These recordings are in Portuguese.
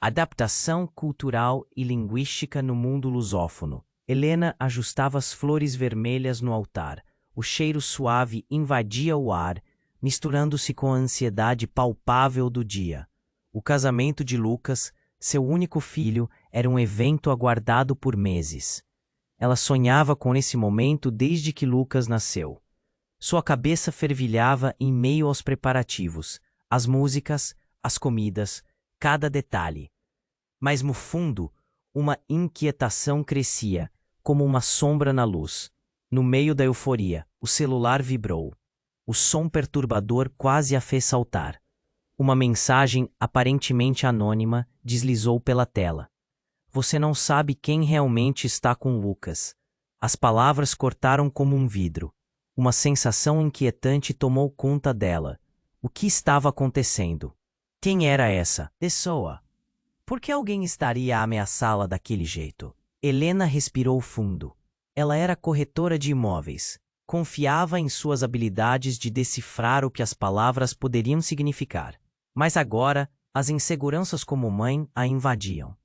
Adaptação cultural e linguística no mundo lusófono. Helena ajustava as flores vermelhas no altar. O cheiro suave invadia o ar, misturando-se com a ansiedade palpável do dia. O casamento de Lucas, seu único filho, era um evento aguardado por meses. Ela sonhava com esse momento desde que Lucas nasceu. Sua cabeça fervilhava em meio aos preparativos, as músicas, as comidas, cada detalhe. Mas no fundo, uma inquietação crescia, como uma sombra na luz. No meio da euforia, o celular vibrou. O som perturbador quase a fez saltar. Uma mensagem aparentemente anônima deslizou pela tela. Você não sabe quem realmente está com Lucas. As palavras cortaram como um vidro. Uma sensação inquietante tomou conta dela. O que estava acontecendo? Quem era essa pessoa? Por que alguém estaria a ameaçá-la daquele jeito? Helena respirou fundo. Ela era corretora de imóveis. Confiava em suas habilidades de decifrar o que as palavras poderiam significar. Mas agora, as inseguranças como mãe a invadiam.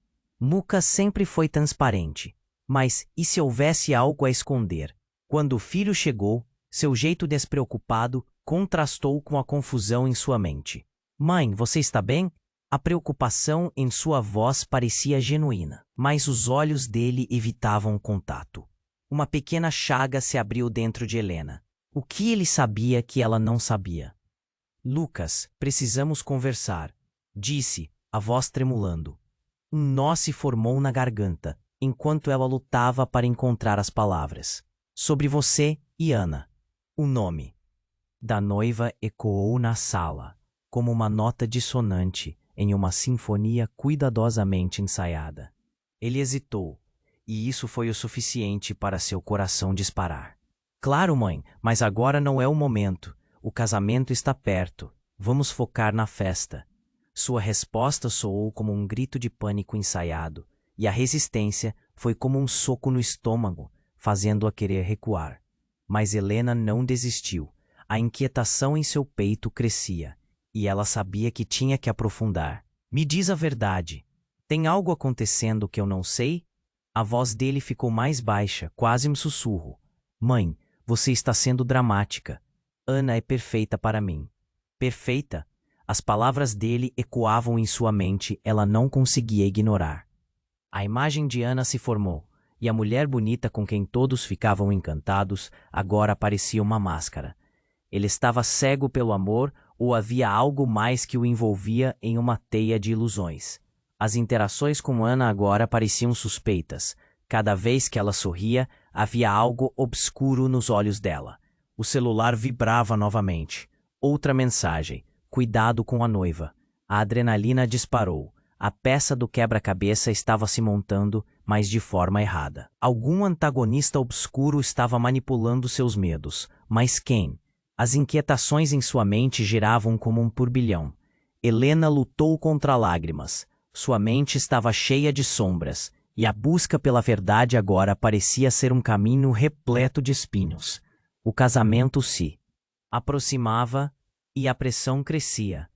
Lucas sempre foi transparente. Mas e se houvesse algo a esconder? Quando o filho chegou, seu jeito despreocupado contrastou com a confusão em sua mente. Mãe, você está bem? A preocupação em sua voz parecia genuína, mas os olhos dele evitavam contato. Uma pequena chaga se abriu dentro de Helena. O que ele sabia que ela não sabia? Lucas, precisamos conversar, disse, a voz tremulando. Um nó se formou na garganta, enquanto ela lutava para encontrar as palavras. Sobre você e Ana. O nome da noiva ecoou na sala, como uma nota dissonante em uma sinfonia cuidadosamente ensaiada. Ele hesitou, e isso foi o suficiente para seu coração disparar. Claro, mãe, mas agora não é o momento. O casamento está perto. Vamos focar na festa. Sua resposta soou como um grito de pânico ensaiado, e a resistência foi como um soco no estômago, fazendo-a querer recuar. Mas Helena não desistiu. A inquietação em seu peito crescia, e ela sabia que tinha que aprofundar. Me diz a verdade. Tem algo acontecendo que eu não sei? A voz dele ficou mais baixa, quase um sussurro. Mãe, você está sendo dramática. Ana é perfeita para mim. Perfeita? As palavras dele ecoavam em sua mente, ela não conseguia ignorar. A imagem de Ana se formou, e a mulher bonita com quem todos ficavam encantados agora parecia uma máscara. Ele estava cego pelo amor ou havia algo mais que o envolvia em uma teia de ilusões? As interações com Ana agora pareciam suspeitas. Cada vez que ela sorria, havia algo obscuro nos olhos dela. O celular vibrava novamente. Outra mensagem. Cuidado com a noiva. A adrenalina disparou. A peça do quebra-cabeça estava se montando, mas de forma errada. Algum antagonista obscuro estava manipulando seus medos. Mas quem? As inquietações em sua mente giravam como um turbilhão. Helena lutou contra lágrimas. Sua mente estava cheia de sombras, e a busca pela verdade agora parecia ser um caminho repleto de espinhos. O casamento se aproximava, e a pressão crescia.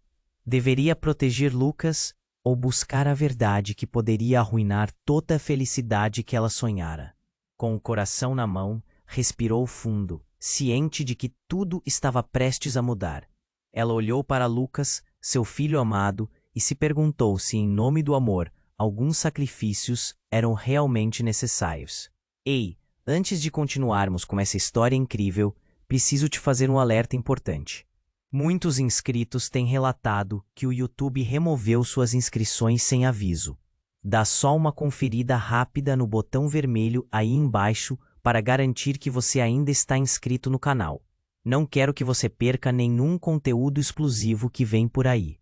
Deveria proteger Lucas ou buscar a verdade que poderia arruinar toda a felicidade que ela sonhara. Com o coração na mão, respirou fundo, ciente de que tudo estava prestes a mudar. Ela olhou para Lucas, seu filho amado, e se perguntou se, em nome do amor, alguns sacrifícios eram realmente necessários. Ei, antes de continuarmos com essa história incrível, preciso te fazer um alerta importante. Muitos inscritos têm relatado que o YouTube removeu suas inscrições sem aviso. Dá só uma conferida rápida no botão vermelho aí embaixo para garantir que você ainda está inscrito no canal. Não quero que você perca nenhum conteúdo exclusivo que vem por aí.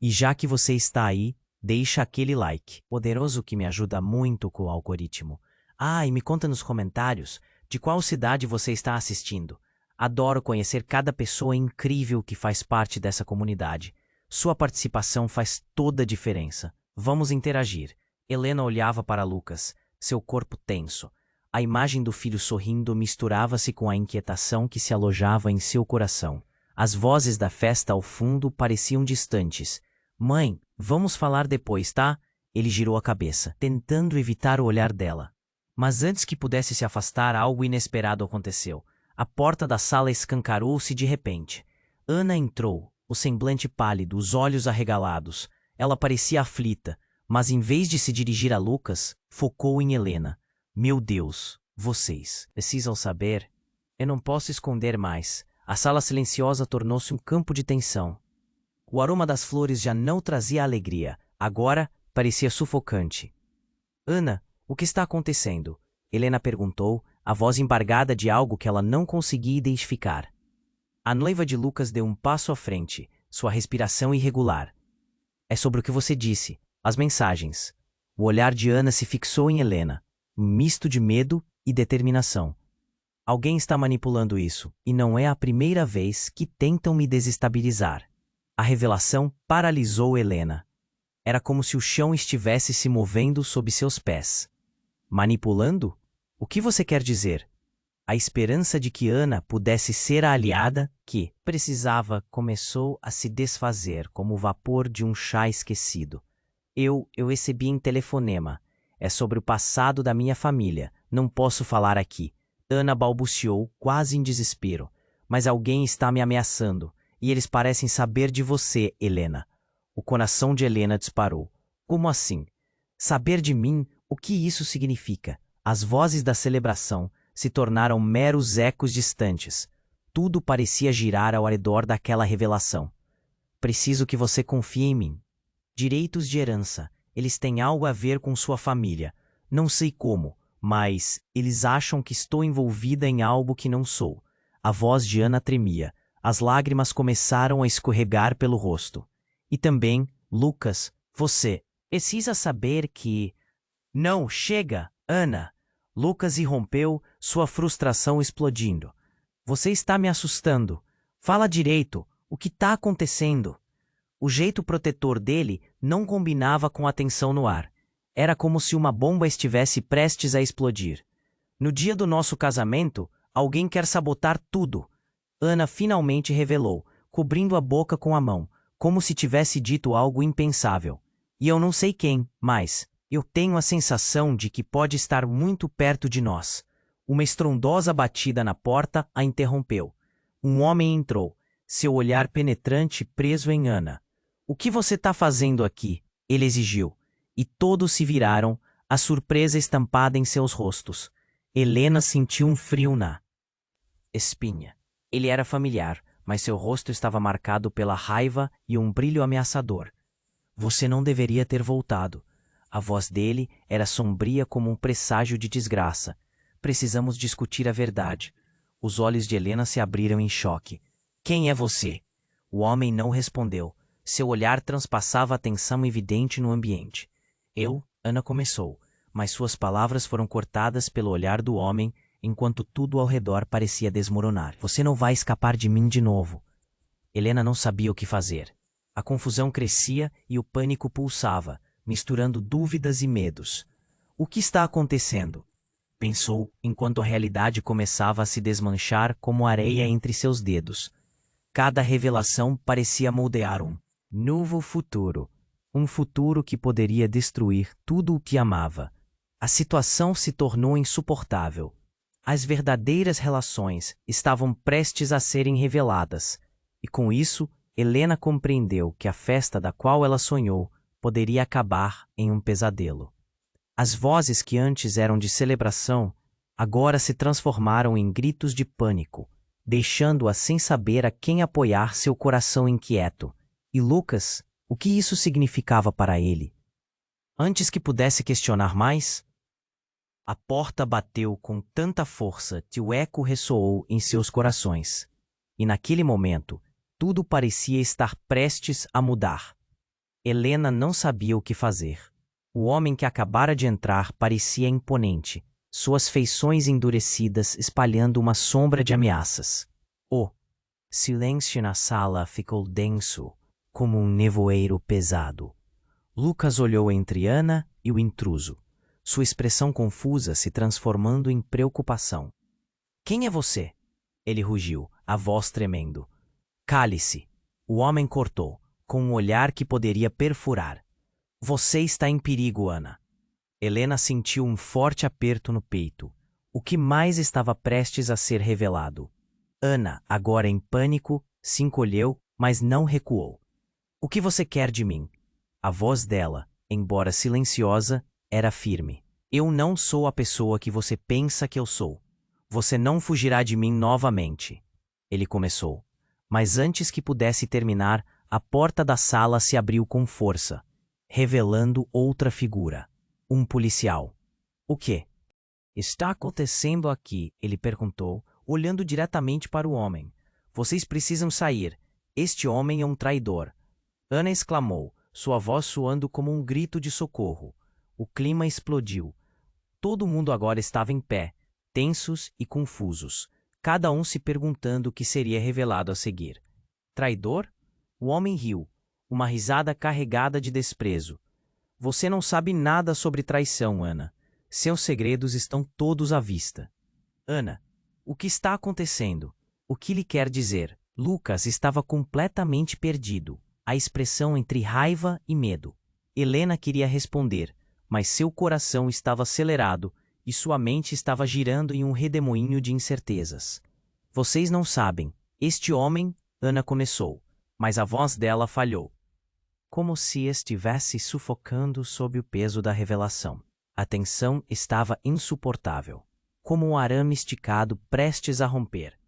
E já que você está aí, deixa aquele like poderoso que me ajuda muito com o algoritmo. Ah, e me conta nos comentários de qual cidade você está assistindo. Adoro conhecer cada pessoa incrível que faz parte dessa comunidade. Sua participação faz toda a diferença. Vamos interagir. Helena olhava para Lucas, seu corpo tenso. A imagem do filho sorrindo misturava-se com a inquietação que se alojava em seu coração. As vozes da festa ao fundo pareciam distantes. Mãe, vamos falar depois, tá? Ele girou a cabeça, tentando evitar o olhar dela. Mas antes que pudesse se afastar, algo inesperado aconteceu. A porta da sala escancarou-se de repente. Ana entrou, o semblante pálido, os olhos arregalados. Ela parecia aflita, mas em vez de se dirigir a Lucas, focou em Helena. Meu Deus, vocês precisam saber? Eu não posso esconder mais. A sala silenciosa tornou-se um campo de tensão. O aroma das flores já não trazia alegria. Agora parecia sufocante. Ana, o que está acontecendo? Helena perguntou, a voz embargada de algo que ela não conseguia identificar. A noiva de Lucas deu um passo à frente, sua respiração irregular. É sobre o que você disse, as mensagens. O olhar de Ana se fixou em Helena, um misto de medo e determinação. Alguém está manipulando isso, e não é a primeira vez que tentam me desestabilizar. A revelação paralisou Helena. Era como se o chão estivesse se movendo sob seus pés. Manipulando? O que você quer dizer? A esperança de que Ana pudesse ser a aliada que precisava começou a se desfazer como o vapor de um chá esquecido. Eu recebi um telefonema. É sobre o passado da minha família. Não posso falar aqui. Ana balbuciou, quase em desespero. Mas alguém está me ameaçando. E eles parecem saber de você, Helena. O coração de Helena disparou. Como assim? Saber de mim? O que isso significa? As vozes da celebração se tornaram meros ecos distantes. Tudo parecia girar ao redor daquela revelação. Preciso que você confie em mim. Direitos de herança. Eles têm algo a ver com sua família. Não sei como, mas eles acham que estou envolvida em algo que não sou. A voz de Ana tremia. As lágrimas começaram a escorregar pelo rosto. E também, Lucas, você precisa saber que... Não, chega, Ana! Lucas irrompeu, sua frustração explodindo. Você está me assustando. Fala direito, o que está acontecendo? O jeito protetor dele não combinava com a tensão no ar. Era como se uma bomba estivesse prestes a explodir. No dia do nosso casamento, alguém quer sabotar tudo. Ana finalmente revelou, cobrindo a boca com a mão, como se tivesse dito algo impensável. E eu não sei quem, mas eu tenho a sensação de que pode estar muito perto de nós. Uma estrondosa batida na porta a interrompeu. Um homem entrou, seu olhar penetrante preso em Ana. O que você está fazendo aqui? Ele exigiu. E todos se viraram, a surpresa estampada em seus rostos. Helena sentiu um frio na espinha. Ele era familiar, mas seu rosto estava marcado pela raiva e um brilho ameaçador. Você não deveria ter voltado. A voz dele era sombria como um presságio de desgraça. Precisamos discutir a verdade. Os olhos de Helena se abriram em choque. Quem é você? O homem não respondeu. Seu olhar transpassava a tensão evidente no ambiente. Ana começou, mas suas palavras foram cortadas pelo olhar do homem, enquanto tudo ao redor parecia desmoronar. Você não vai escapar de mim de novo. Helena não sabia o que fazer. A confusão crescia e o pânico pulsava, misturando dúvidas e medos. O que está acontecendo? Pensou, enquanto a realidade começava a se desmanchar como areia entre seus dedos. Cada revelação parecia moldear um novo futuro. Um futuro que poderia destruir tudo o que amava. A situação se tornou insuportável. As verdadeiras relações estavam prestes a serem reveladas. E com isso, Helena compreendeu que a festa da qual ela sonhou poderia acabar em um pesadelo. As vozes que antes eram de celebração, agora se transformaram em gritos de pânico, deixando-a sem saber a quem apoiar seu coração inquieto. E Lucas, o que isso significava para ele? Antes que pudesse questionar mais, a porta bateu com tanta força que o eco ressoou em seus corações. E naquele momento, tudo parecia estar prestes a mudar. Helena não sabia o que fazer. O homem que acabara de entrar parecia imponente, suas feições endurecidas espalhando uma sombra de ameaças. O silêncio na sala ficou denso, como um nevoeiro pesado. Lucas olhou entre Ana e o intruso, sua expressão confusa se transformando em preocupação. Quem é você? Ele rugiu, a voz tremendo. Cale-se! O homem cortou, com um olhar que poderia perfurar. Você está em perigo, Ana. Helena sentiu um forte aperto no peito. O que mais estava prestes a ser revelado? Ana, agora em pânico, se encolheu, mas não recuou. O que você quer de mim? A voz dela, embora silenciosa, era firme. Eu não sou a pessoa que você pensa que eu sou. Você não fugirá de mim novamente. Ele começou. Mas antes que pudesse terminar, a porta da sala se abriu com força, revelando outra figura. Um policial. O quê está acontecendo aqui? Ele perguntou, olhando diretamente para o homem. Vocês precisam sair. Este homem é um traidor. Ana exclamou, sua voz soando como um grito de socorro. O clima explodiu. Todo mundo agora estava em pé, tensos e confusos, cada um se perguntando o que seria revelado a seguir. Traidor? O homem riu, uma risada carregada de desprezo. Você não sabe nada sobre traição, Ana. Seus segredos estão todos à vista. Ana, o que está acontecendo? O que lhe quer dizer? Lucas estava completamente perdido, a expressão entre raiva e medo. Helena queria responder, mas seu coração estava acelerado e sua mente estava girando em um redemoinho de incertezas. Vocês não sabem. Este homem, Ana começou, mas a voz dela falhou. Como se estivesse sufocando sob o peso da revelação. A tensão estava insuportável, como um arame esticado prestes a romper.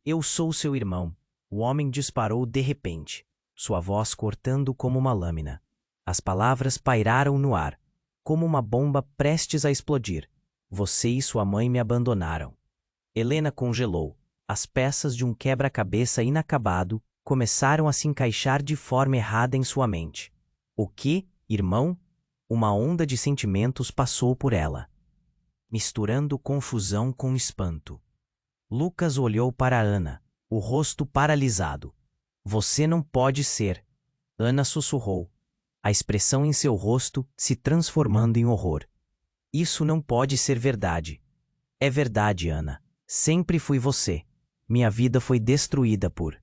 Eu sou seu irmão. O homem disparou de repente, sua voz cortando como uma lâmina. As palavras pairaram no ar, como uma bomba prestes a explodir. Você e sua mãe me abandonaram. Helena congelou. As peças de um quebra-cabeça inacabado começaram a se encaixar de forma errada em sua mente. O que, irmão? Uma onda de sentimentos passou por ela, misturando confusão com espanto. Lucas olhou para Ana, o rosto paralisado. Você não pode ser. Ana sussurrou, a expressão em seu rosto se transformando em horror. Isso não pode ser verdade. É verdade, Ana. Sempre fui você. Minha vida foi destruída por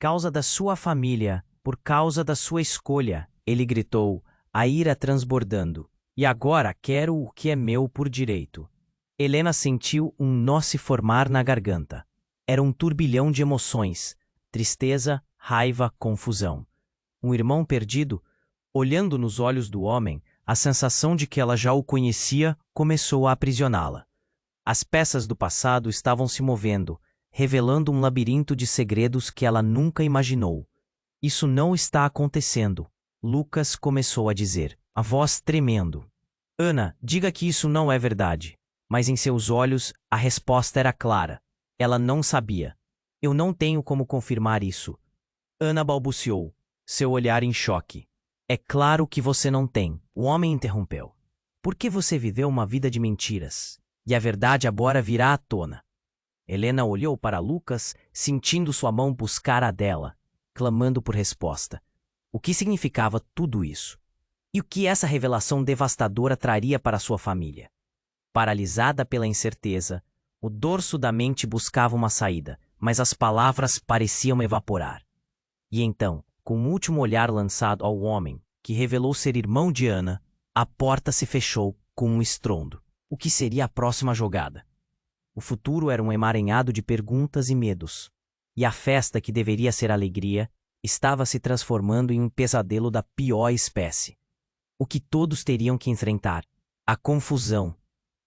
causa da sua família, por causa da sua escolha, ele gritou, a ira transbordando. E agora quero o que é meu por direito. Helena sentiu um nó se formar na garganta. Era um turbilhão de emoções, tristeza, raiva, confusão. Um irmão perdido? Olhando nos olhos do homem, a sensação de que ela já o conhecia começou a aprisioná-la. As peças do passado estavam se movendo, revelando um labirinto de segredos que ela nunca imaginou. Isso não está acontecendo, Lucas começou a dizer, a voz tremendo. Ana, diga que isso não é verdade. Mas em seus olhos, a resposta era clara. Ela não sabia. Eu não tenho como confirmar isso. Ana balbuciou, seu olhar em choque. É claro que você não tem, o homem interrompeu. Por que você viveu uma vida de mentiras? E a verdade agora virá à tona. Helena olhou para Lucas, sentindo sua mão buscar a dela, clamando por resposta. O que significava tudo isso? E o que essa revelação devastadora traria para sua família? Paralisada pela incerteza, o dorso da mente buscava uma saída, mas as palavras pareciam evaporar. E então, com um último olhar lançado ao homem, que revelou ser irmão de Ana, a porta se fechou com um estrondo. O que seria a próxima jogada? O futuro era um emaranhado de perguntas e medos. E a festa, que deveria ser alegria, estava se transformando em um pesadelo da pior espécie. O que todos teriam que enfrentar? A confusão.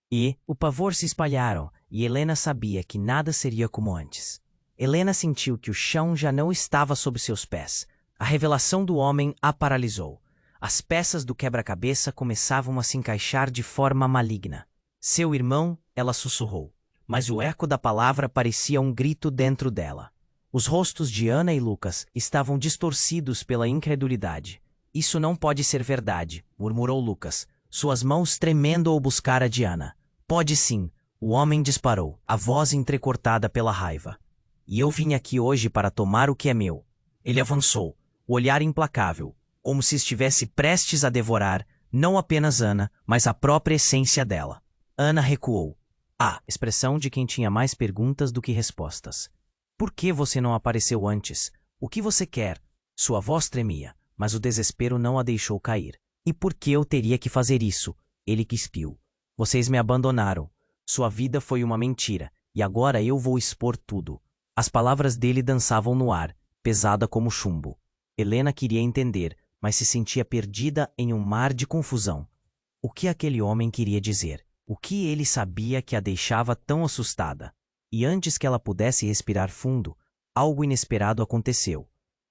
E o pavor se espalharam, e Helena sabia que nada seria como antes. Helena sentiu que o chão já não estava sob seus pés. A revelação do homem a paralisou. As peças do quebra-cabeça começavam a se encaixar de forma maligna. Seu irmão, ela sussurrou. Mas o eco da palavra parecia um grito dentro dela. Os rostos de Ana e Lucas estavam distorcidos pela incredulidade. Isso não pode ser verdade, murmurou Lucas, suas mãos tremendo ao buscar a de Ana. Pode sim, o homem disparou, a voz entrecortada pela raiva. E eu vim aqui hoje para tomar o que é meu. Ele avançou, o olhar implacável, como se estivesse prestes a devorar, não apenas Ana, mas a própria essência dela. Ana recuou. A expressão de quem tinha mais perguntas do que respostas. Por que você não apareceu antes? O que você quer? Sua voz tremia, mas o desespero não a deixou cair. E por que eu teria que fazer isso? Ele cuspiu. Vocês me abandonaram. Sua vida foi uma mentira, e agora eu vou expor tudo. As palavras dele dançavam no ar, pesada como chumbo. Helena queria entender, mas se sentia perdida em um mar de confusão. O que aquele homem queria dizer? O que ele sabia que a deixava tão assustada? E antes que ela pudesse respirar fundo, algo inesperado aconteceu.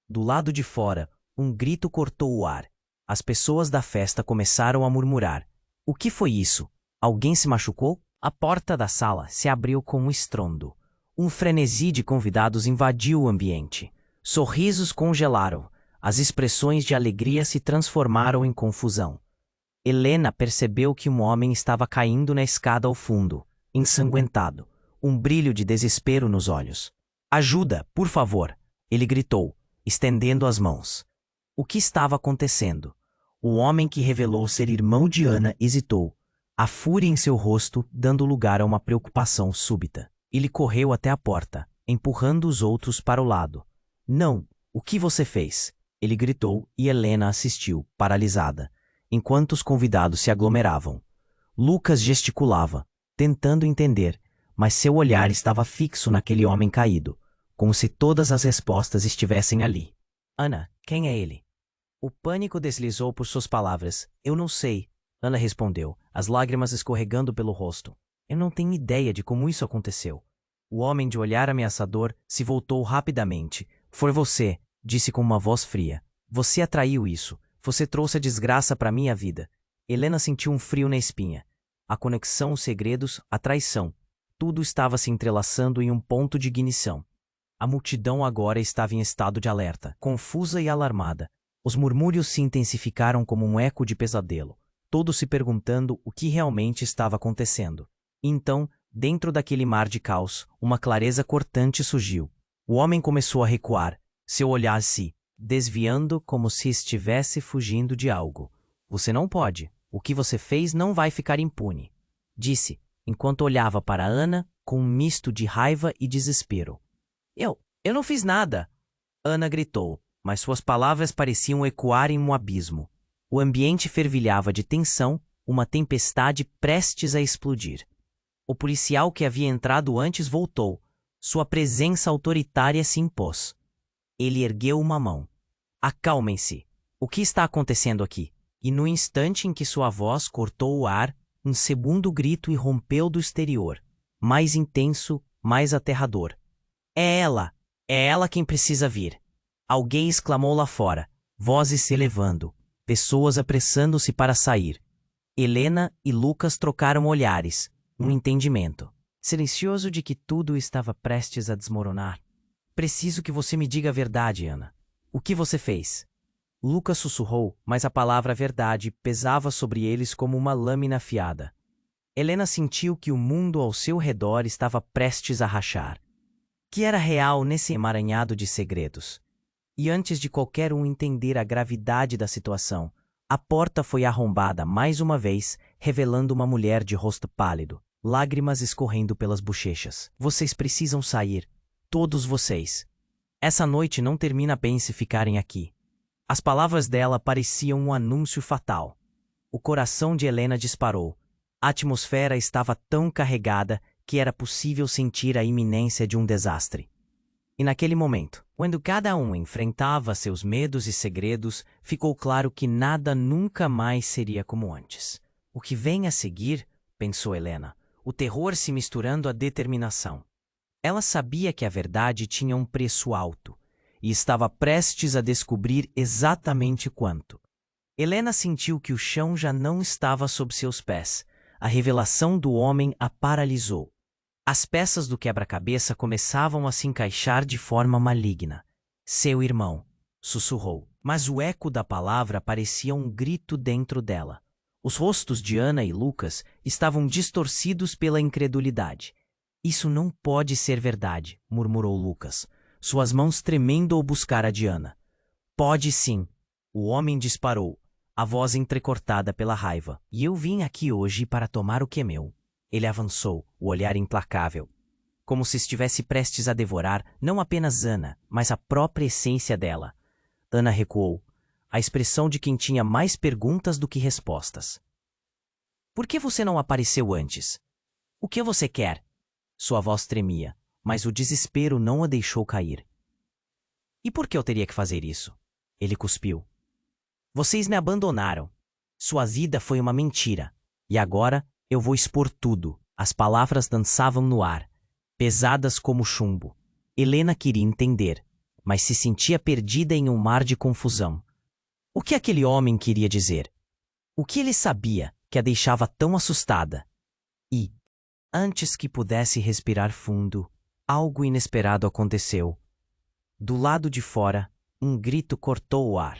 Do lado de fora, um grito cortou o ar. As pessoas da festa começaram a murmurar. O que foi isso? Alguém se machucou? A porta da sala se abriu com um estrondo. Um frenesi de convidados invadiu o ambiente. Sorrisos congelaram. As expressões de alegria se transformaram em confusão. Helena percebeu que um homem estava caindo na escada ao fundo, ensanguentado, um brilho de desespero nos olhos. Ajuda, por favor! Ele gritou, estendendo as mãos. O que estava acontecendo? O homem que revelou ser irmão de Ana hesitou, a fúria em seu rosto dando lugar a uma preocupação súbita. Ele correu até a porta, empurrando os outros para o lado. Não, o que você fez? Ele gritou e Helena assistiu, paralisada, enquanto os convidados se aglomeravam. Lucas gesticulava, tentando entender, mas seu olhar estava fixo naquele homem caído, como se todas as respostas estivessem ali. Ana, quem é ele? O pânico deslizou por suas palavras. Eu não sei, Ana respondeu, as lágrimas escorregando pelo rosto. Eu não tenho ideia de como isso aconteceu. O homem de olhar ameaçador se voltou rapidamente. Foi você, disse com uma voz fria. Você atraiu isso. Você trouxe a desgraça para minha vida. Helena sentiu um frio na espinha. A conexão, os segredos, a traição. Tudo estava se entrelaçando em um ponto de ignição. A multidão agora estava em estado de alerta, confusa e alarmada. Os murmúrios se intensificaram como um eco de pesadelo, todos se perguntando o que realmente estava acontecendo. Então, dentro daquele mar de caos, uma clareza cortante surgiu. O homem começou a recuar, seu olhar se desviando como se estivesse fugindo de algo. Você não pode. O que você fez não vai ficar impune, disse, enquanto olhava para Ana com um misto de raiva e desespero. Eu não fiz nada! Ana gritou, mas suas palavras pareciam ecoar em um abismo. O ambiente fervilhava de tensão, uma tempestade prestes a explodir. O policial que havia entrado antes voltou. Sua presença autoritária se impôs. Ele ergueu uma mão. Acalmem-se. O que está acontecendo aqui? E no instante em que sua voz cortou o ar, um segundo grito irrompeu do exterior. Mais intenso, mais aterrador. É ela! É ela quem precisa vir! Alguém exclamou lá fora, vozes se elevando, pessoas apressando-se para sair. Helena e Lucas trocaram olhares, um entendimento silencioso de que tudo estava prestes a desmoronar. Preciso que você me diga a verdade, Ana. O que você fez? Lucas sussurrou, mas a palavra verdade pesava sobre eles como uma lâmina afiada. Helena sentiu que o mundo ao seu redor estava prestes a rachar. Que era real nesse emaranhado de segredos? E antes de qualquer um entender a gravidade da situação, a porta foi arrombada mais uma vez, revelando uma mulher de rosto pálido, lágrimas escorrendo pelas bochechas. Vocês precisam sair. Todos vocês. Essa noite não termina bem se ficarem aqui. As palavras dela pareciam um anúncio fatal. O coração de Helena disparou. A atmosfera estava tão carregada que era possível sentir a iminência de um desastre. E naquele momento, quando cada um enfrentava seus medos e segredos, ficou claro que nada nunca mais seria como antes. O que vem a seguir, pensou Helena, o terror se misturando à determinação. Ela sabia que a verdade tinha um preço alto, e estava prestes a descobrir exatamente quanto. Helena sentiu que o chão já não estava sob seus pés. A revelação do homem a paralisou. As peças do quebra-cabeça começavam a se encaixar de forma maligna. Seu irmão, sussurrou, mas o eco da palavra parecia um grito dentro dela. Os rostos de Ana e Lucas estavam distorcidos pela incredulidade. Isso não pode ser verdade, murmurou Lucas, suas mãos tremendo ao buscar a de Ana. Pode sim. O homem disparou, a voz entrecortada pela raiva. E eu vim aqui hoje para tomar o que é meu. Ele avançou, o olhar implacável, como se estivesse prestes a devorar não apenas Ana, mas a própria essência dela. Ana recuou. a expressão de quem tinha mais perguntas do que respostas. Por que você não apareceu antes? O que você quer? Sua voz tremia, mas o desespero não a deixou cair. E por que eu teria que fazer isso? Ele cuspiu. Vocês me abandonaram. Sua vida foi uma mentira. E agora eu vou expor tudo. As palavras dançavam no ar, pesadas como chumbo. Helena queria entender, mas se sentia perdida em um mar de confusão. O que aquele homem queria dizer? O que ele sabia que a deixava tão assustada? E, antes que pudesse respirar fundo, algo inesperado aconteceu. Do lado de fora, um grito cortou o ar.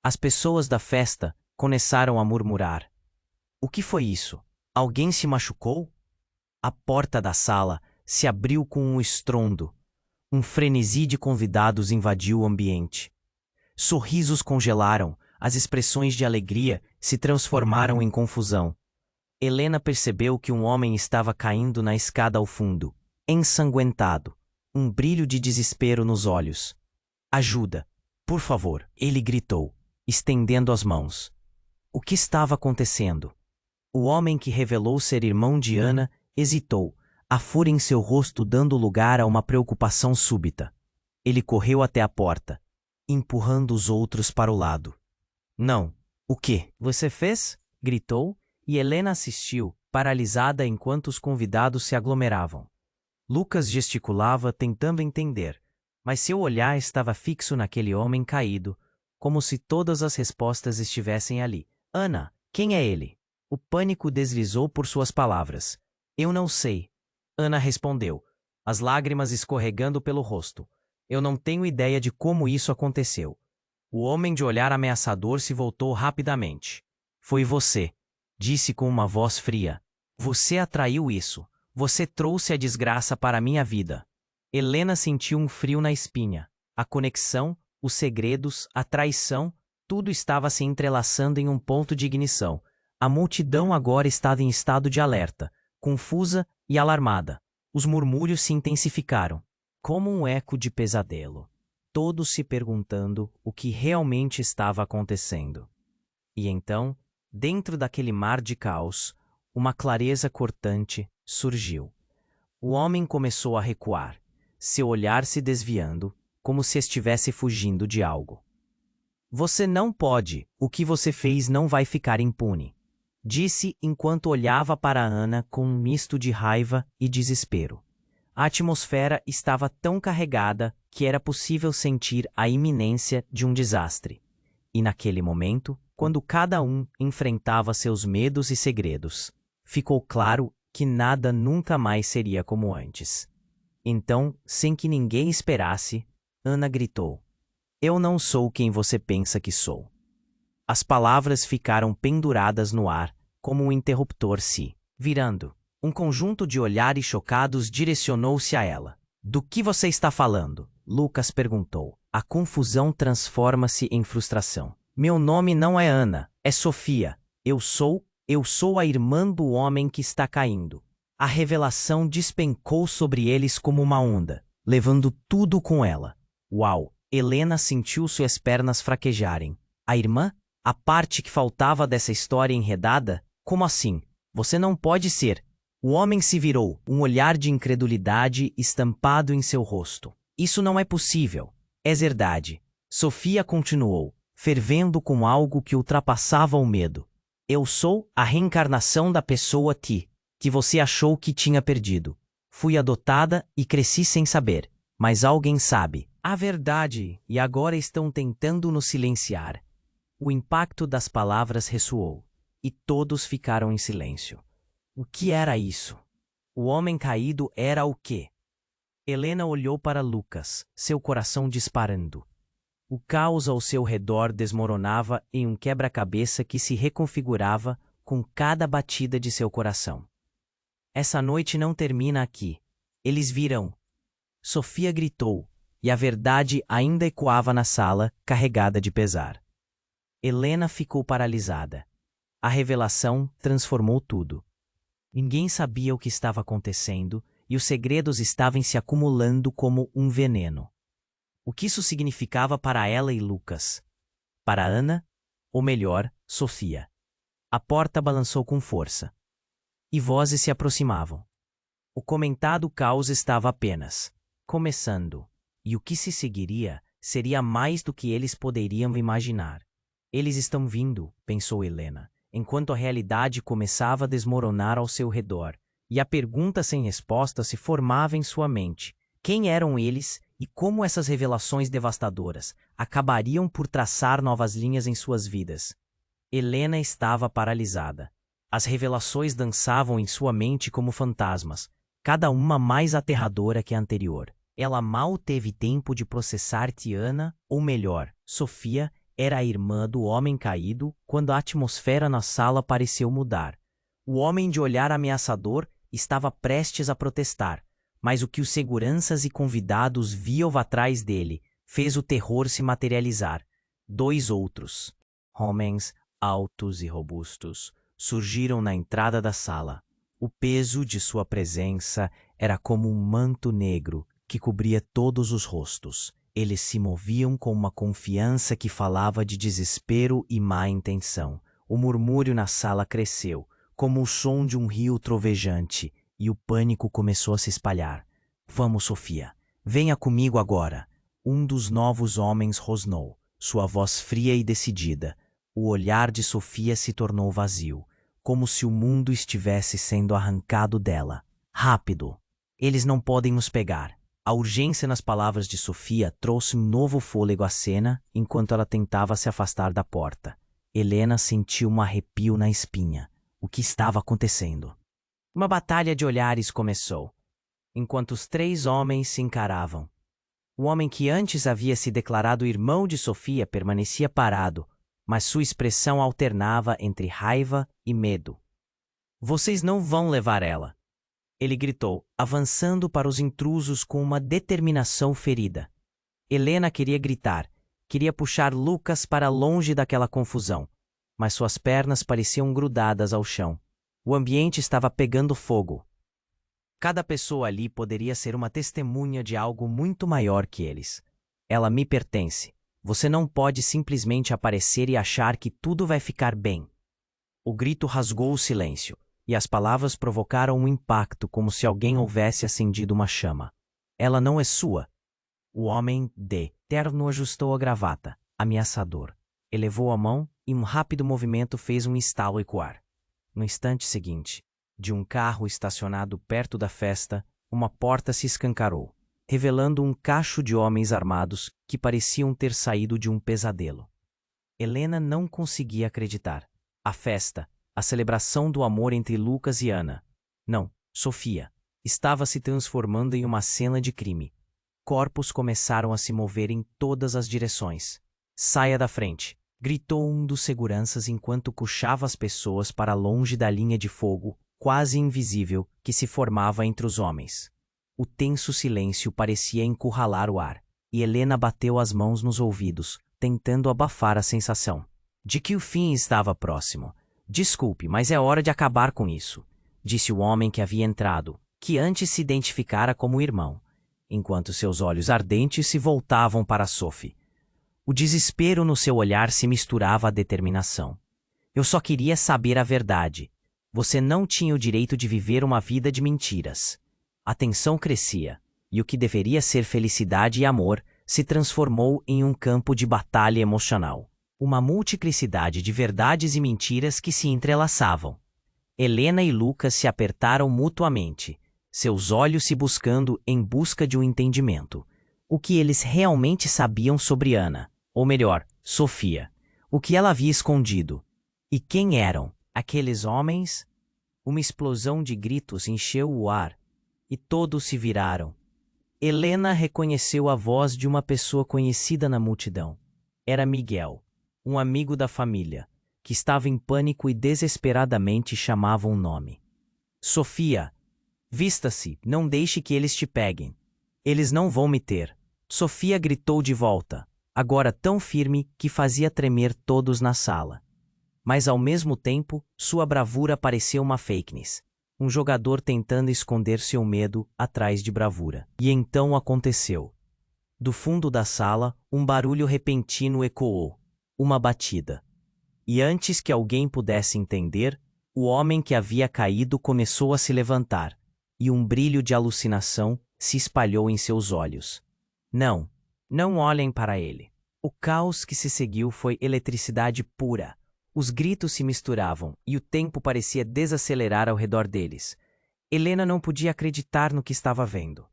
As pessoas da festa começaram a murmurar. O que foi isso? Alguém se machucou? A porta da sala se abriu com um estrondo. Um frenesi de convidados invadiu o ambiente. Sorrisos congelaram, as expressões de alegria se transformaram em confusão. Helena percebeu que um homem estava caindo na escada ao fundo, ensanguentado, um brilho de desespero nos olhos. Ajuda, por favor, ele gritou, estendendo as mãos. O que estava acontecendo? O homem que revelou ser irmão de Ana hesitou, a fúria em seu rosto dando lugar a uma preocupação súbita. Ele correu até a porta, empurrando os outros para o lado. Não, o que você fez? Gritou, e Helena assistiu, paralisada enquanto os convidados se aglomeravam. Lucas gesticulava, tentando entender, mas seu olhar estava fixo naquele homem caído, como se todas as respostas estivessem ali. Ana, quem é ele? O pânico deslizou por suas palavras. Eu não sei. Ana respondeu, as lágrimas escorregando pelo rosto. Eu não tenho ideia de como isso aconteceu. O homem de olhar ameaçador se voltou rapidamente. Foi você, disse com uma voz fria. Você atraiu isso. Você trouxe a desgraça para minha vida. Helena sentiu um frio na espinha. A conexão, os segredos, a traição, tudo estava se entrelaçando em um ponto de ignição. A multidão agora estava em estado de alerta, confusa e alarmada. Os murmúrios se intensificaram, como um eco de pesadelo, todos se perguntando o que realmente estava acontecendo. E então, dentro daquele mar de caos, uma clareza cortante surgiu. O homem começou a recuar, seu olhar se desviando, como se estivesse fugindo de algo. Você não pode, o que você fez não vai ficar impune, disse enquanto olhava para Ana com um misto de raiva e desespero. A atmosfera estava tão carregada que era possível sentir a iminência de um desastre. E naquele momento, quando cada um enfrentava seus medos e segredos, ficou claro que nada nunca mais seria como antes. Então, sem que ninguém esperasse, Ana gritou: Eu não sou quem você pensa que sou. As palavras ficaram penduradas no ar, como um interruptor se virando. Um conjunto de olhares chocados direcionou-se a ela. Do que você está falando? Lucas perguntou. A confusão transforma-se em frustração. Meu nome não é Ana, é Sofia. Eu sou a irmã do homem que está caindo. A revelação despencou sobre eles como uma onda, levando tudo com ela. Uau! Helena sentiu suas pernas fraquejarem. A irmã? A parte que faltava dessa história enredada? Como assim? Você não pode ser. O homem se virou, um olhar de incredulidade estampado em seu rosto. Isso não é possível. É verdade. Sofia continuou, fervendo com algo que ultrapassava o medo. Eu sou a reencarnação da pessoa que você achou que tinha perdido. Fui adotada e cresci sem saber, mas alguém sabe a verdade e agora estão tentando nos silenciar. O impacto das palavras ressoou, e todos ficaram em silêncio. O que era isso? O homem caído era o quê? Helena olhou para Lucas, seu coração disparando. O caos ao seu redor desmoronava em um quebra-cabeça que se reconfigurava com cada batida de seu coração. Essa noite não termina aqui. Eles virão. Sofia gritou, e a verdade ainda ecoava na sala, carregada de pesar. Helena ficou paralisada. A revelação transformou tudo. Ninguém sabia o que estava acontecendo e os segredos estavam se acumulando como um veneno. O que isso significava para ela e Lucas? Para Ana, ou melhor, Sofia. A porta balançou com força. E vozes se aproximavam. O comentado caos estava apenas começando, e o que se seguiria seria mais do que eles poderiam imaginar. Eles estão vindo, pensou Helena, enquanto a realidade começava a desmoronar ao seu redor, e a pergunta sem resposta se formava em sua mente. Quem eram eles e como essas revelações devastadoras acabariam por traçar novas linhas em suas vidas? Helena estava paralisada. As revelações dançavam em sua mente como fantasmas, cada uma mais aterradora que a anterior. Ela mal teve tempo de processar Tiana, ou melhor, Sofia, era a irmã do homem caído, quando a atmosfera na sala pareceu mudar. O homem de olhar ameaçador estava prestes a protestar, mas o que os seguranças e convidados viam atrás dele fez o terror se materializar. 2 outros homens, altos e robustos, surgiram na entrada da sala. O peso de sua presença era como um manto negro que cobria todos os rostos. Eles se moviam com uma confiança que falava de desespero e má intenção. O murmúrio na sala cresceu, como o som de um rio trovejante, e o pânico começou a se espalhar. Vamos, Sofia, venha comigo agora. Um dos novos homens rosnou, sua voz fria e decidida. O olhar de Sofia se tornou vazio, como se o mundo estivesse sendo arrancado dela. Rápido! Eles não podem nos pegar. A urgência nas palavras de Sofia trouxe um novo fôlego à cena enquanto ela tentava se afastar da porta. Helena sentiu um arrepio na espinha. O que estava acontecendo? Uma batalha de olhares começou, enquanto os 3 homens se encaravam. O homem que antes havia se declarado irmão de Sofia permanecia parado, mas sua expressão alternava entre raiva e medo. Vocês não vão levar ela, ele gritou, avançando para os intrusos com uma determinação ferida. Helena queria gritar, queria puxar Lucas para longe daquela confusão, mas suas pernas pareciam grudadas ao chão. O ambiente estava pegando fogo. Cada pessoa ali poderia ser uma testemunha de algo muito maior que eles. Ela me pertence. Você não pode simplesmente aparecer e achar que tudo vai ficar bem. O grito rasgou o silêncio, e as palavras provocaram um impacto como se alguém houvesse acendido uma chama. Ela não é sua. O homem de terno ajustou a gravata, ameaçador. Elevou a mão e um rápido movimento fez um estalo ecoar. No instante seguinte, de um carro estacionado perto da festa, uma porta se escancarou, revelando um cacho de homens armados que pareciam ter saído de um pesadelo. Helena não conseguia acreditar. A festa, a celebração do amor entre Lucas e Ana, não, Sofia, estava se transformando em uma cena de crime. Corpos começaram a se mover em todas as direções. Saia da frente, gritou um dos seguranças enquanto puxava as pessoas para longe da linha de fogo, quase invisível, que se formava entre os homens. O tenso silêncio parecia encurralar o ar, e Helena bateu as mãos nos ouvidos, tentando abafar a sensação de que o fim estava próximo. Desculpe, mas é hora de acabar com isso, disse o homem que havia entrado, que antes se identificara como irmão, enquanto seus olhos ardentes se voltavam para Sophie. O desespero no seu olhar se misturava à determinação. Eu só queria saber a verdade. Você não tinha o direito de viver uma vida de mentiras. A tensão crescia, e o que deveria ser felicidade e amor se transformou em um campo de batalha emocional. Uma multiplicidade de verdades e mentiras que se entrelaçavam. Helena e Lucas se apertaram mutuamente, seus olhos se buscando em busca de um entendimento. O que eles realmente sabiam sobre Ana, ou melhor, Sofia. O que ela havia escondido. E quem eram aqueles homens? Uma explosão de gritos encheu o ar, e todos se viraram. Helena reconheceu a voz de uma pessoa conhecida na multidão. Era Miguel, um amigo da família, que estava em pânico e desesperadamente chamava um nome. Sofia, vista-se, não deixe que eles te peguem. Eles não vão me ter. Sofia gritou de volta, agora tão firme que fazia tremer todos na sala. Mas ao mesmo tempo, sua bravura parecia uma fake news. Um jogador tentando esconder seu medo atrás de bravura. E então aconteceu. Do fundo da sala, um barulho repentino ecoou. uma batida. E antes que alguém pudesse entender, o homem que havia caído começou a se levantar, e um brilho de alucinação se espalhou em seus olhos. Não, não olhem para ele. O caos que se seguiu foi eletricidade pura. Os gritos se misturavam e o tempo parecia desacelerar ao redor deles. Helena não podia acreditar no que estava vendo.